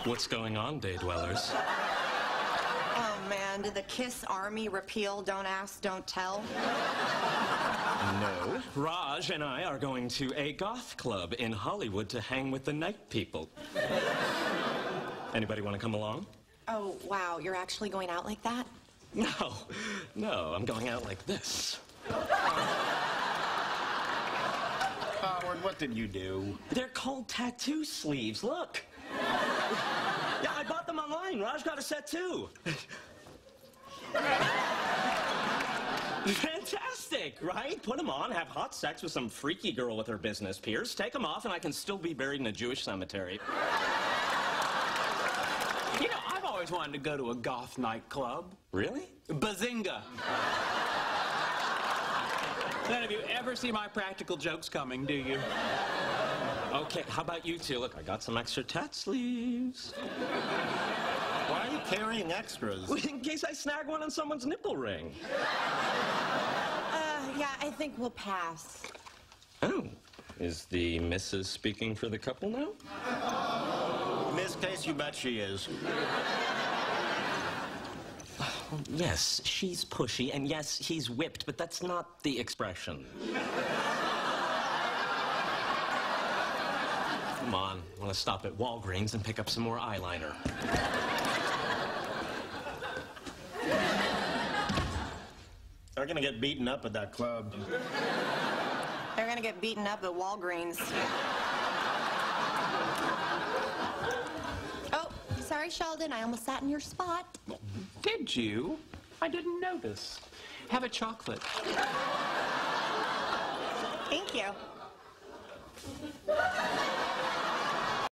What's going on, day dwellers? Oh, man, did the KISS Army repeal Don't Ask, Don't Tell? No. Raj and I are going to a goth club in Hollywood to hang with the night people. Anybody want to come along? Oh, wow, you're actually going out like that? No, I'm going out like this. Howard, what did you do? They're called tattoo sleeves, look. Yeah, I bought them online. Raj got a set too. Fantastic, right? Put them on, have hot sex with some freaky girl with her business pierced, take them off, and I can still be buried in a Jewish cemetery. You know, I've always wanted to go to a goth nightclub. Really? Bazinga. None of you ever see my practical jokes coming, do you? Okay, how about you two? Look, I got some extra tat sleeves. Why are you carrying extras? In case I snag one on someone's nipple ring. Yeah, I think we'll pass. Oh, is the missus speaking for the couple now? In this case, you bet she is. Yes, she's pushy, and yes, he's whipped, but that's not the expression. Come on, I want to stop at Walgreens and pick up some more eyeliner. They're gonna get beaten up at that club. They're gonna get beaten up at Walgreens. Oh, sorry, Sheldon, I almost sat in your spot. Did you? I didn't notice. Have a chocolate. Thank you.